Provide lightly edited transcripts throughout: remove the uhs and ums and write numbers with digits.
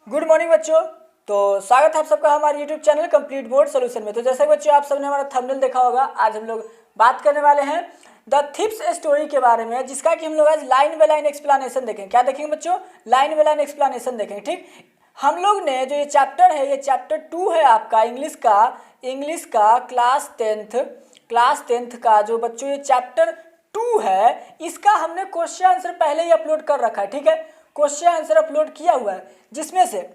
Good morning बच्चों। तो स्वागत है आप सबका हमारे YouTube channel complete board solution में। तो जैसे बच्चों आप सबने हमारा थंबनेल देखा होगा, आज हम लोग बात करने वाले हैं द थीफ्स स्टोरी के बारे में, जिसका कि हम लोग आज लाइन बाय लाइन एक्सप्लेनेशन देखेंगे। क्या देखेंगे बच्चों? लाइन बाय लाइन एक्सप्लेनेशन देखेंगे। ठीक, हम लोग ने जो ये चैप्टर है, ये चैप्टर 2 है आपका इंग्लिश का क्लास टेंथ का जो बच्चों ये चैप्टर 2 है, इसका हमने क्वेश्चन आंसर पहले ही अपलोड कर रखा है। ठीक है, क्वेश्चन आंसर अपलोड किया हुआ है, जिसमें से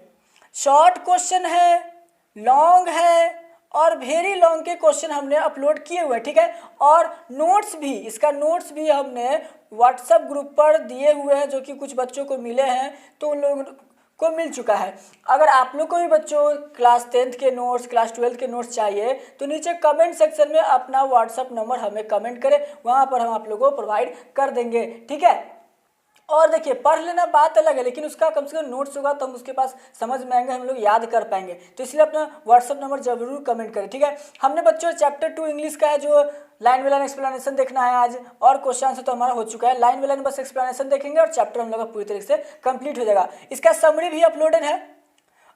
शॉर्ट क्वेश्चन है, लॉन्ग है और वेरी लॉन्ग के क्वेश्चन हमने अपलोड किए हुए हैं। ठीक है, और नोट्स भी, इसका नोट्स भी हमने व्हाट्सएप ग्रुप पर दिए हुए हैं, जो कि कुछ बच्चों को मिले हैं, तो उन लोगों को मिल चुका है। अगर आप लोग को भी बच्चों क्लास 10th के नोट्स, क्लास 12th के नोट्स चाहिए, तो नीचे कमेंट सेक्शन में अपना व्हाट्सएप नंबर हमें कमेंट करें, वहाँ पर हम आप लोगों को प्रोवाइड कर देंगे। ठीक है, और देखिए पढ़ लेना बात अलग है, लेकिन उसका कम से कम नोट्स होगा तो हम उसके पास समझ में आएंगे, हम लोग याद कर पाएंगे। तो इसलिए अपना व्हाट्सअप नंबर जरूर कमेंट करें। ठीक है, हमने बच्चों चैप्टर 2 इंग्लिश का है जो लाइन बाय लाइन एक्सप्लेनेशन देखना है आज, और क्वेश्चन आंसर तो हमारा हो चुका है। लाइन बाय लाइन बस एक्सप्लेनेशन देखेंगे और चैप्टर हम लोग का पूरी तरीके से कंप्लीट हो जाएगा। इसका समरी भी अपलोडेड है।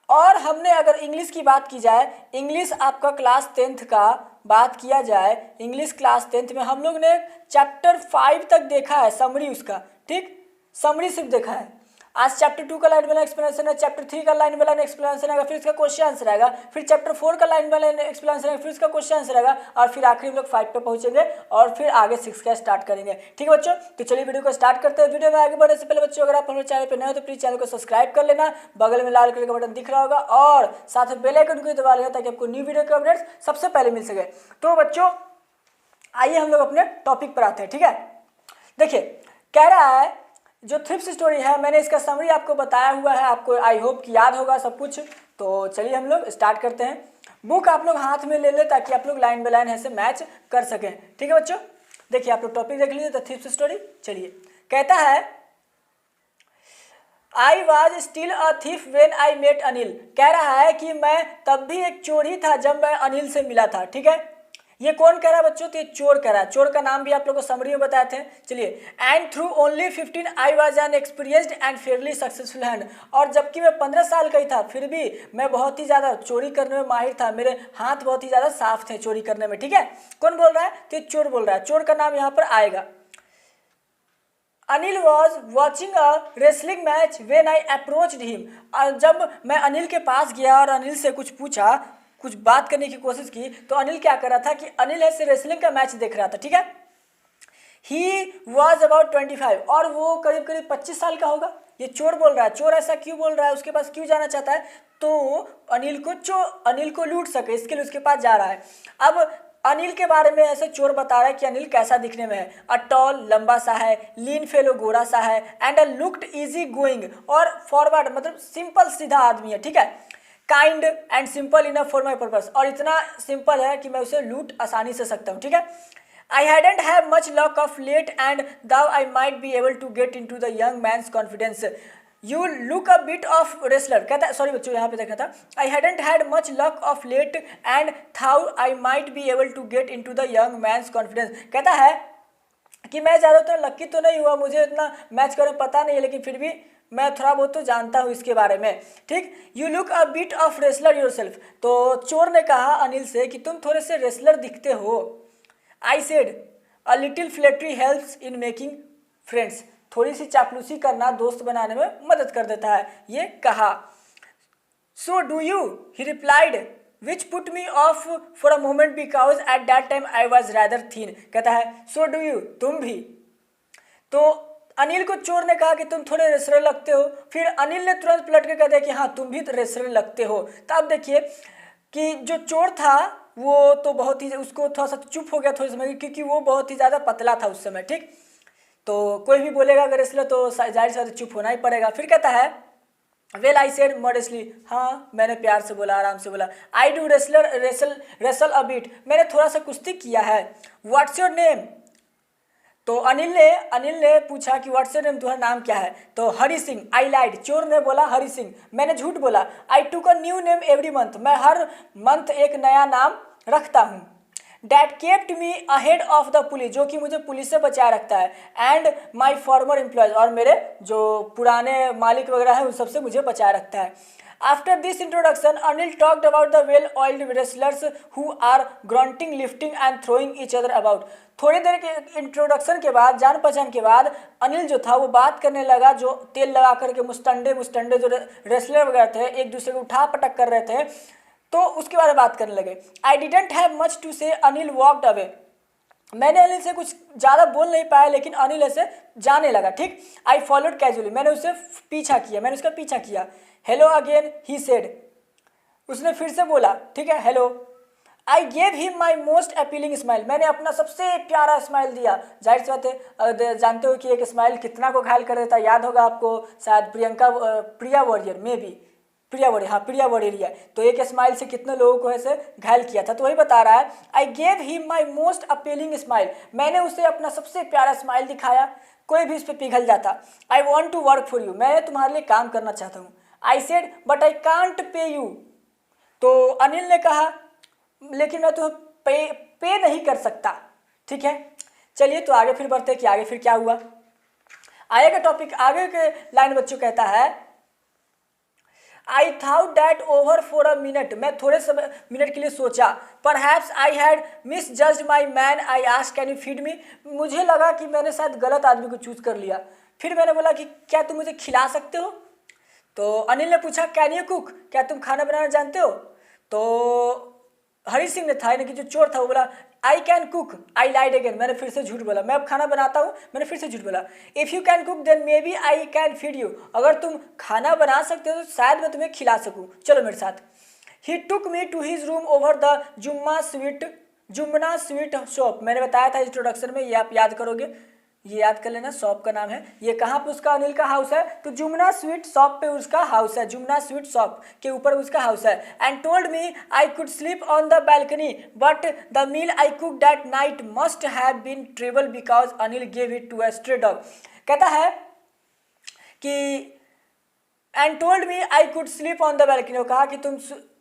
और हमने अगर इंग्लिश की बात की जाए, इंग्लिश आपका क्लास 10th का बात किया जाए, इंग्लिश क्लास 10th में हम लोग ने चैप्टर 5 तक देखा है समरी उसका। ठीक, समरी सिर्फ देखा है। आज चैप्टर 2 का लाइन बाय लाइन एक्सप्लेनेशन है, चैप्टर 3 का लाइन बाय लाइन एक्सप्लेनेशन आएगा, फिर इसका क्वेश्चन आंसर आएगा, फिर चैप्टर 4 का लाइन बाय लाइन एक्सप्लेनेशन आएगा, फिर इसका क्वेश्चन आंसर आएगा, और फिर आखिरी हम लोग 5 पे पहुंचेंगे और फिर आगे 6 का स्टार्ट करेंगे। ठीक है बच्चों, तो चलिए वीडियो को स्टार्ट करते हैं। वीडियो में आगे बढ़ने से पहले बच्चों, अगर आप हमारे चैनल पर नए हो तो प्लीज चैनल को सब्सक्राइब कर लेना, बगल में लाल कलर का बटन दिख रहा होगा, और साथ में बेल आइकन को दबा लेना ताकि आपको न्यू वीडियो के अपडेट्स सबसे पहले मिल सके। तो बच्चों आइए हम लोग अपने टॉपिक पर आते हैं। ठीक है, देखिए कह रहा है जो थ्रिफ्ट स्टोरी है, मैंने इसका समरी आपको बताया हुआ है, आपको आई होप कि याद होगा सब कुछ। तो चलिए हम लोग स्टार्ट करते हैं। बुक आप लोग हाथ में ले ले ताकि आप लोग लाइन बाय लाइन ऐसे मैच कर सकें। ठीक है बच्चों, देखिए आप लोग टॉपिक देख लीजिए, द थ्रिफ्ट स्टोरी। चलिए, कहता है I was still a thief when I met Anil. कह रहा है कि मैं तब भी एक चोर ही था जब मैं अनिल से मिला था। ठीक है, ये कौन कह रहा है बच्चों? तो ये चोर कह रहा है। चोर का नाम भी आप लोगों को समरी में बताए थे। चलिए, and through only 15 I was an experienced and Fairlie successful hand. और जबकि मैं 15 साल का ही था, फिर भी मैं बहुत ही ज़्यादा चोरी करने में माहिर था, मेरे हाथ बहुत ही ज़्यादा साफ थे चोरी करने में। ठीक है, कौन बोल रहा है? तो ये चोर बोल रहा है। चोर का नाम यहाँ पर आएगा। Anil was watching a wrestling match when I approached him. जब मैं अनिल के पास गया और अनिल से कुछ पूछा, कुछ बात करने की कोशिश की, तो अनिल क्या कर रहा था कि अनिल ऐसे रेसलिंग का मैच देख रहा था। ठीक है, ही वॉज अबाउट 25, और वो करीब करीब 25 साल का होगा। ये चोर बोल रहा है। चोर ऐसा क्यों बोल रहा है? उसके पास क्यों जाना चाहता है? तो अनिल को लूट सके, इसके लिए उसके पास जा रहा है। अब अनिल के बारे में ऐसे चोर बता रहा है कि अनिल कैसा दिखने में है। अ टॉल, लंबा सा है, लीन फेलो, गोरा सा है, and a looked easy going, और फॉरवर्ड मतलब सिंपल सीधा आदमी है। ठीक है, kind and simple enough for my purpose, और इतना सिंपल है कि मैं उसे लूट आसानी से सकता हूँ। ठीक है, I hadn't had much luck of late, and thou I might be able to get into the young man's confidence. You look a bit of wrestler. कहता है, सॉरी बच्चों यहाँ पे देखना था, I hadn't had much luck of late, and thou I might be able to get into the young man's confidence. कहता है कि मैं ज़्यादातर लक्की तो नहीं हुआ, मुझे इतना मैच करने पता नहीं है, लेकिन फिर भी मैं थोड़ा बहुत तो जानता हूँ इसके बारे में। ठीक, you look a bit of wrestler your self. तो चोर ने कहा अनिल से कि तुम थोड़े से रेसलर दिखते हो। I said a little flattery helps in making friends. थोड़ी सी चापलूसी करना दोस्त बनाने में मदद कर देता है, ये कहा। So do you, he replied, which put me off for a moment because at that time I was rather thin. कहता है सो डू यू, तुम भी। तो अनिल को चोर ने कहा कि तुम थोड़े रेसलर लगते हो। फिर अनिल ने तुरंत पलट के कह दिया कि हाँ तुम भी तो रेसलर लगते हो। तो अब देखिए कि जो चोर था वो तो बहुत ही, उसको थोड़ा सा चुप हो गया थोड़े समय, क्योंकि वो बहुत ही ज़्यादा पतला था उस समय। ठीक, तो कोई भी बोलेगा अगर रेसलर तो जाहिर सा चुप होना ही पड़ेगा। फिर कहता है वेल आई सेड मॉडेस्टली, हाँ मैंने प्यार से बोला, आराम से बोला। I do wrestle a bit, मैंने थोड़ा सा कुश्ती किया है। What's your name? तो अनिल ने पूछा कि व्हाट्स योर नेम, तुम्हारा नाम क्या है? तो हरी सिंह। आई लाइड, चोर ने बोला हरी सिंह, मैंने झूठ बोला। I took a new name every month, मैं हर मंथ एक नया नाम रखता हूँ। That kept me ahead of the police, जो कि मुझे पुलिस से बचाए रखता है, एंड माई फॉर्मर एम्प्लॉयज, और मेरे जो पुराने मालिक वगैरह हैं उन सबसे मुझे बचाए रखता है। After this introduction, Anil talked about the well-oiled wrestlers who are grunting, lifting and throwing each other about. थोड़ी देर के इंट्रोडक्शन के बाद, जान पहचान के बाद, अनिल जो था वो बात करने लगा जो तेल लगा करके मुस्टंडे जो रेसलर वगैरह थे एक दूसरे को उठा पटक कर रहे थे, तो उसके बारे में बात करने लगे। I didn't have much to say, Anil walked away. मैंने अनिल से कुछ ज़्यादा बोल नहीं पाया, लेकिन अनिल ऐसे जाने लगा। ठीक, आई फॉलोड कैजुअली, मैंने उससे उसका पीछा किया। हेलो अगेन ही सेड, उसने फिर से बोला। ठीक है, hello. I gave him my most appealing smile, मैंने अपना सबसे प्यारा स्माइल दिया। जाहिर सी बात है, जानते हो कि एक स्माइल कितना को घायल कर देता है, याद होगा आपको शायद प्रिया वॉरियर में भी, प्रिया वॉरियर है, तो एक स्माइल से कितने लोगों को ऐसे घायल किया था। तो वही बता रहा है, I gave him my most appealing smile, मैंने उसे अपना सबसे प्यारा स्माइल दिखाया, कोई भी उस पर पिघल जाता। I want to work for you, मैं तुम्हारे लिए काम करना चाहता हूँ। I said but I can't pay you, तो अनिल ने कहा लेकिन मैं तुम्हें पे नहीं कर सकता। ठीक है, चलिए तो आगे फिर बढ़ते हैं कि आगे फिर क्या हुआ। आगे का टॉपिक, आगे के लाइन बच्चों कहता है, I thought that over for a minute, मैं थोड़े समय मिनट के लिए सोचा। Perhaps I had misjudged my man, I asked can you feed me, मुझे लगा कि मैंने शायद गलत आदमी को चूज कर लिया। फिर मैंने बोला कि क्या तुम मुझे खिला सकते हो? तो अनिल ने पूछा कैन यू कुक, क्या तुम खाना बनाना जानते हो? तो हरी सिंह ने था, यानी कि जो चोर था, वो बोला I can cook, I lied again, मैंने फिर से झूठ बोला, मैं अब खाना बनाता हूँ, मैंने फिर से झूठ बोला। If you can cook then maybe I can feed you, अगर तुम खाना बना सकते हो तो शायद मैं तुम्हें खिला सकूँ, चलो मेरे साथ। He took me to his room over the Jumna sweet shop, मैंने बताया था इंट्रोडक्शन में, ये आप याद करोगे, ये याद कर लेना, शॉप का नाम है। ये कहाँ पे उसका अनिल का हाउस है? तो जुम्मना स्वीट शॉप पे उसका हाउस है, जुम्मना स्वीट शॉप के ऊपर उसका हाउस है। And told me I could sleep on the balcony but the meal I cook that night must have been terrible because Anil gave it to a stray dog. कहता है कि and told me I could sleep on the balcony, वो कहा कि तुम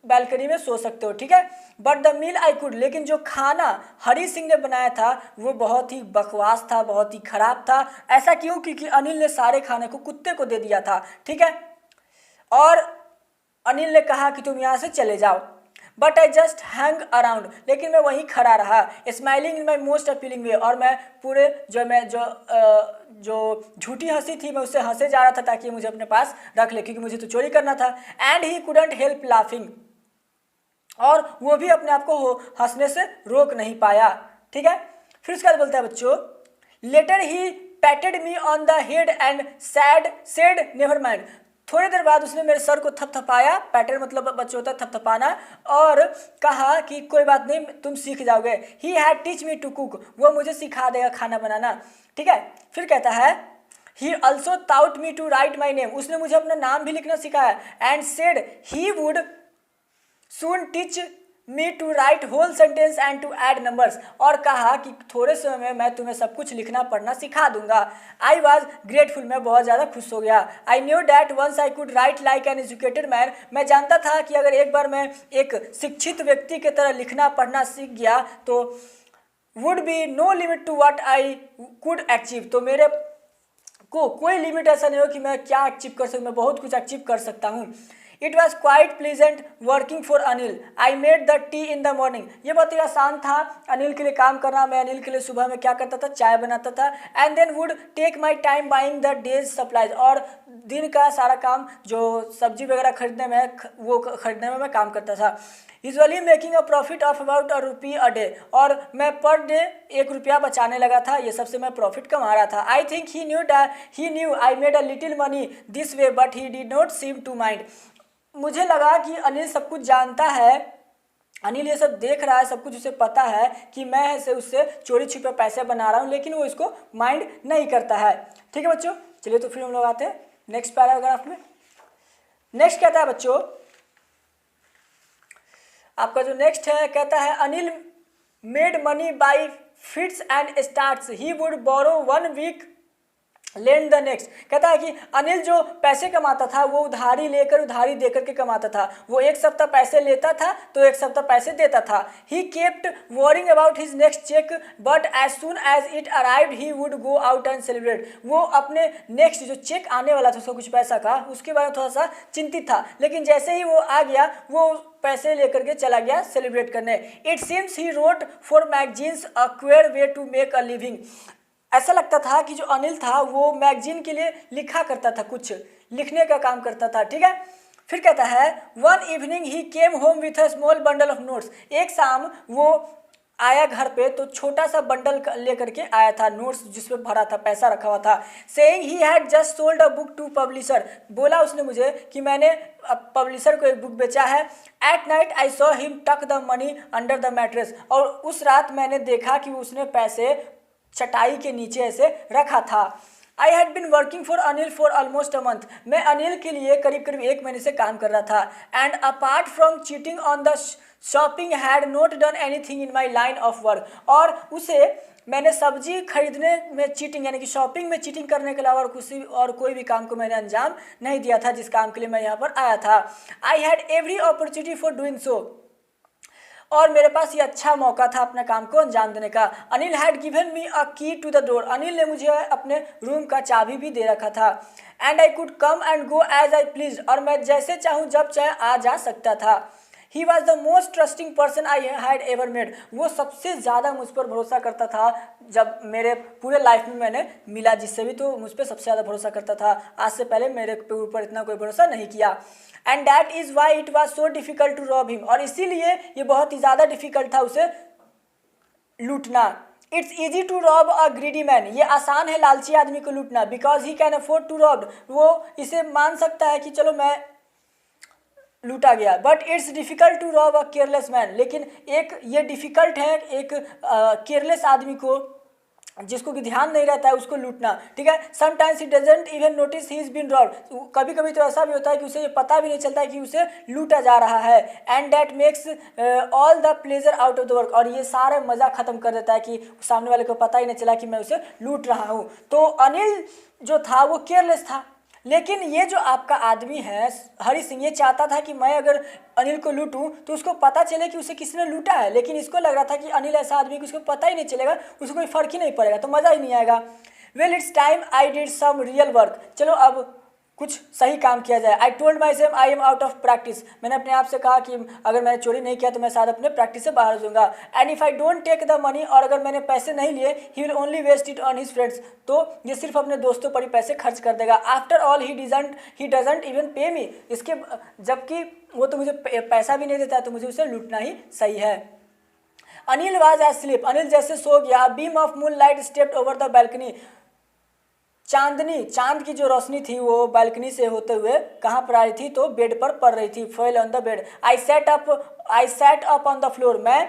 balcony में सो सकते हो। ठीक है, but the meal I could, लेकिन जो खाना हरी सिंह ने बनाया था वो बहुत ही बकवास था, बहुत ही खराब था। ऐसा क्यों? क्योंकि अनिल ने सारे खाने को कुत्ते को दे दिया था। ठीक है, और अनिल ने कहा कि तुम यहाँ से चले जाओ। But I just hang around, लेकिन मैं वहीं खड़ा रहा, smiling in my most appealing way, और मैं पूरे जो झूठी हंसी थी मैं उससे हंसे जा रहा था ताकि मुझे अपने पास रख ले, क्योंकि मुझे तो चोरी करना था। And he couldn't help laughing, और वो भी अपने आप को हंसने से रोक नहीं पाया। ठीक है, फिर उसके बाद बोलता है बच्चों, later he patted me on the head and said never mind, थोड़ी देर बाद उसने मेरे सर को थपथपाया, पैटेड मतलब बच्चों होता है थपथपाना, और कहा कि कोई बात नहीं तुम सीख जाओगे। He had teach me to cook, वो मुझे सिखा देगा खाना बनाना। ठीक है, फिर कहता है he also taught me to write my name, उसने मुझे अपना नाम भी लिखना सिखाया। And said he would soon teach me to write whole sentence and to add numbers, और कहा कि थोड़े समय में मैं तुम्हें सब कुछ लिखना पढ़ना सिखा दूंगा। आई वॉज ग्रेटफुल, मैं बहुत ज़्यादा खुश हो गया। I knew that once I could write like an educated man, मैं जानता था कि अगर एक बार मैं एक शिक्षित व्यक्ति की तरह लिखना पढ़ना सीख गया तो would be no limit to what I could achieve, तो मेरे को कोई लिमिट ऐसा नहीं हो कि मैं क्या अचीव कर सकूँ, मैं बहुत कुछ अचीव कर सकता हूँ। It was quite pleasant working for Anil, I made the T in the morning, ये बहुत ही आसान था अनिल के लिए काम करना। मैं अनिल के लिए सुबह में क्या करता था, चाय बनाता था। And then would take my time buying the day's supplies, और दिन का सारा काम जो सब्जी वगैरह खरीदने में मैं काम करता था। Usually making a profit of about ₹1 a day, और मैं पर डे ₹1 बचाने लगा था, ये सबसे मैं प्रॉफिट कमा रहा था। I think he knew I made a little money this way but he did not seem to mind, मुझे लगा कि अनिल सब कुछ जानता है, अनिल ये सब देख रहा है, सब कुछ उसे पता है कि मैं ऐसे उससे चोरी छुपे पैसे बना रहा हूँ, लेकिन वो इसको माइंड नहीं करता है। ठीक है बच्चों, चलिए तो फिर हम लोग आते हैं नेक्स्ट पैराग्राफ में। नेक्स्ट कहता है बच्चों, आपका जो नेक्स्ट है कहता है Anil made money by fits and starts, he would borrow 1 week lend the next. कहता है कि अनिल जो पैसे कमाता था वो उधारी लेकर उधारी देकर के कमाता था। वो एक सप्ताह पैसे लेता था तो एक सप्ताह पैसे देता था। He kept worrying about his next check but as soon as it arrived he would go out and celebrate. वो अपने नेक्स्ट जो चेक आने वाला था उसको कुछ पैसा का, उसके बारे में थोड़ा सा चिंतित था, लेकिन जैसे ही वो आ गया वो पैसे लेकर के चला गया सेलिब्रेट करने। It seems he wrote for magazines a queer way to make a living. ऐसा लगता था कि जो अनिल था वो मैगजीन के लिए लिखा करता था, कुछ लिखने का काम करता था, ठीक है। फिर कहता है one evening he came home with a small bundle of notes. एक शाम वो आया घर पे तो छोटा सा बंडल लेकर के आया था, नोट्स जिसमें भरा था, पैसा रखा हुआ था। Saying he had just sold a book to publisher. बोला उसने मुझे कि मैंने पब्लिशर को एक बुक बेचा है। At night I saw him tuck the money under the mattress. और उस रात मैंने देखा कि उसने पैसे चटाई के नीचे ऐसे रखा था। I had been working for Anil for almost a month. मैं अनिल के लिए करीब करीब 1 महीने से काम कर रहा था। And apart from cheating on the shopping had not done anything in my line of work. और उसे मैंने सब्जी खरीदने में चीटिंग यानी कि शॉपिंग में चीटिंग करने के अलावा किसी और कोई भी काम को मैंने अंजाम नहीं दिया था जिस काम के लिए मैं यहाँ पर आया था। I had every opportunity for doing so. और मेरे पास ये अच्छा मौका था अपने काम को अंजाम देने का। अनिल हैड गिवन मी अ की टू द डोर। अनिल ने मुझे अपने रूम का चाबी भी दे रखा था। And I could come and go as I please. और मैं जैसे चाहूँ जब चाहे आ जा सकता था। He was the most trusting person I had ever made. वो सबसे ज़्यादा मुझ पर भरोसा करता था जब मेरे पूरे लाइफ में मैंने मिला जिससे भी, तो मुझ पर सबसे ज़्यादा भरोसा करता था। आज से पहले मेरे ऊपर इतना कोई भरोसा नहीं किया। And that is why it was so difficult to rob him. और इसीलिए ये बहुत ही ज़्यादा डिफिकल्ट था उसे लूटना। It's easy to rob a greedy man. ये आसान है लालची आदमी को लूटना। Because he can afford to rob. वो इसे मान सकता है कि चलो मैं लूटा गया। But it's difficult to rob a careless man. लेकिन एक ये डिफिकल्ट है एक केयरलेस आदमी को, जिसको कि ध्यान नहीं रहता है, उसको लूटना, ठीक है। Sometimes he doesn't even notice he is been robbed. कभी कभी तो ऐसा भी होता है कि उसे ये पता भी नहीं चलता है कि उसे लूटा जा रहा है। And that makes all the pleasure out of the work. और ये सारा मज़ा ख़त्म कर देता है कि सामने वाले को पता ही नहीं चला कि मैं उसे लूट रहा हूँ। तो अनिल जो था वो केयरलेस था। लेकिन ये जो आपका आदमी है हरी सिंह, ये चाहता था कि मैं अगर अनिल को लूटूं तो उसको पता चले कि उसे किसने लूटा है। लेकिन इसको लग रहा था कि अनिल ऐसा आदमी कि उसको पता ही नहीं चलेगा, उसको कोई फर्क ही नहीं पड़ेगा, तो मज़ा ही नहीं आएगा। Well it's time I did some real work. चलो अब कुछ सही काम किया जाए। I told myself I am out of practice. मैंने अपने आप से कहा कि अगर मैंने चोरी नहीं किया तो मैं शायद अपने प्रैक्टिस से बाहर हो जाऊंगा। And if I don't take the money, और अगर मैंने पैसे नहीं लिए, he will only waste it on his friends. तो ये सिर्फ अपने दोस्तों पर ही पैसे खर्च कर देगा। After all he doesn't even पे मी। इसके जबकि वो तो मुझे पैसा भी नहीं देता है, तो मुझे उसे लूटना ही सही है। Anil was asleep. अनिल जैसे सो गया। Beam of moon light stepped over the balcony. चांद की जो रोशनी थी वो बालकनी से होते हुए कहाँ पर आ रही थी, तो बेड पर पड़ रही थी। Fell on the bed. I sat up on the floor. मैं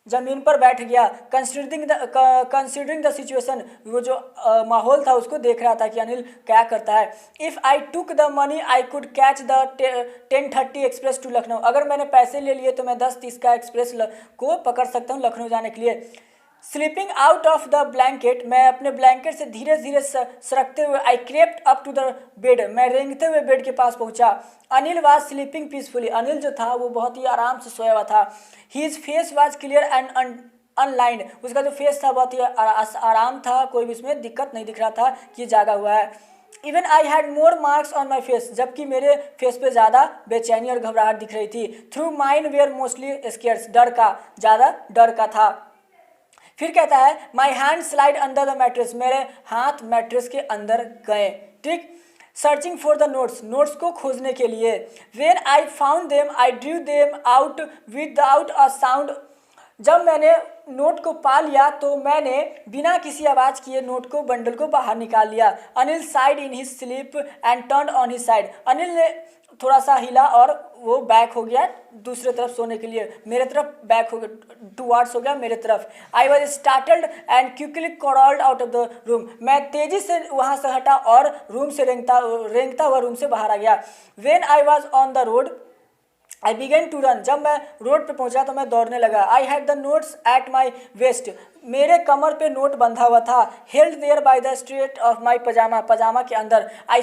जमीन पर बैठ गया। Considering the situation. वो जो माहौल था उसको देख रहा था कि अनिल क्या करता है। If I took the money I could catch the 10:30 express to Lucknow. अगर मैंने पैसे ले लिए तो मैं 10:30 का एक्सप्रेस को पकड़ सकता हूँ लखनऊ जाने के लिए। Sleeping out of the blanket. मैं अपने ब्लैंकेट से धीरे धीरे सरकते हुए I crept up to the bed. मैं रेंगते हुए बेड के पास पहुंचा। Anil was sleeping peacefully. Anil जो था वो बहुत ही आराम से सोया हुआ था। His face was clear and unlined. उसका जो फेस था बहुत ही आराम था, कोई भी उसमें दिक्कत नहीं दिख रहा था कि ये जागा हुआ है। Even I had more marks on my face. जबकि मेरे फेस पे ज़्यादा बेचैनी और घबराहट दिख रही थी। Through mind were mostly scares. ज़्यादा डर का था। फिर कहता है my hand slide under the mattress. मेरे हाथ मैट्रेस के अंदर गए, ठीक। सर्चिंग फॉर द नोट्स को खोजने के लिए। When I found them I drew them out without a sound. जब मैंने नोट को पा लिया तो मैंने बिना किसी आवाज़ किए नोट को बंडल को बाहर निकाल लिया। Anil side in his sleep and turn on his side. Anil ने थोड़ा सा हिला और वो बैक हो गया दूसरे तरफ सोने के लिए, मेरे तरफ बैक हो गया, टुवार्ड्स हो गया मेरे तरफ। I was startled and quickly crawled out of the room. मैं तेजी से वहाँ से हटा और रूम से रेंगता हुआ रूम से बाहर आ गया। When I was on the road I began to run, जब मैं रोड पे पहुंचा तो मैं दौड़ने लगा। I had the notes at my waist, मेरे कमर पे नोट बंधा हुआ था। Held there by the straight of my pyjama, पजामा के अंदर। I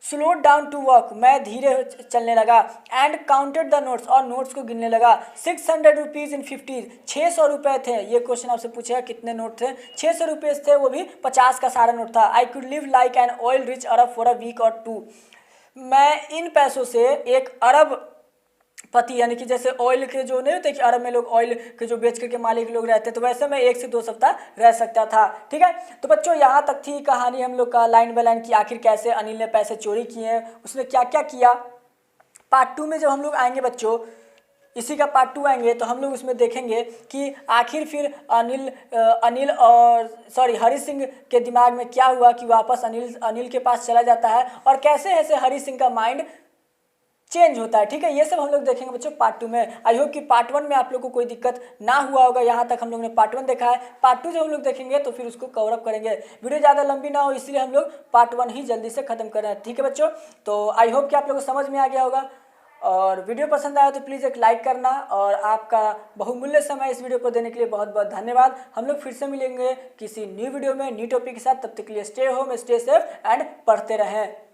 slowed down to walk, मैं धीरे चलने लगा। एंड काउंटेड द नोट्स, और नोट्स को गिनने लगा। 600 रुपीज़ इन 50, 600 रुपये थे। ये क्वेश्चन आपसे पूछेगा कितने नोट थे, 600 रुपये थे, वो भी 50 का सारा नोट था। I could live like an oil rich Arab for a week और टू, मैं इन पैसों से एक अरब पति, यानी कि जैसे ऑयल के जो नहीं होते कि अरब में लोग ऑयल के जो बेच करके मालिक लोग रहते, तो वैसे मैं 1 से 2 सप्ताह रह सकता था। ठीक है, तो बच्चों यहाँ तक थी कहानी हम लोग का लाइन बाय लाइन की, आखिर कैसे अनिल ने पैसे चोरी किए हैं, उसने क्या क्या किया। पार्ट 2 में जब हम लोग आएंगे बच्चों, इसी का पार्ट 2 आएंगे, तो हम लोग उसमें देखेंगे कि आखिर फिर अनिल और हरि सिंह के दिमाग में क्या हुआ कि वापस अनिल के पास चला जाता है, और कैसे ऐसे हरि सिंह का माइंड चेंज होता है। ठीक है, ये सब हम लोग देखेंगे बच्चों पार्ट 2 में। आई होप कि पार्ट 1 में आप लोग को कोई दिक्कत ना हुआ होगा। यहाँ तक हम लोग ने पार्ट 1 देखा है, पार्ट 2 जब हम लोग देखेंगे तो फिर उसको कवर अप करेंगे। वीडियो ज़्यादा लंबी ना हो इसलिए हम लोग पार्ट 1 ही जल्दी से खत्म कर रहे हैं। ठीक है बच्चों, तो आई होप कि आप लोग को समझ में आ गया होगा, और वीडियो पसंद आया तो प्लीज़ एक लाइक करना, और आपका बहुमूल्य समय इस वीडियो को देने के लिए बहुत बहुत धन्यवाद। हम लोग फिर से मिलेंगे किसी न्यू वीडियो में न्यू टॉपिक के साथ, तब तक के लिए stay home, stay safe and पढ़ते रहें।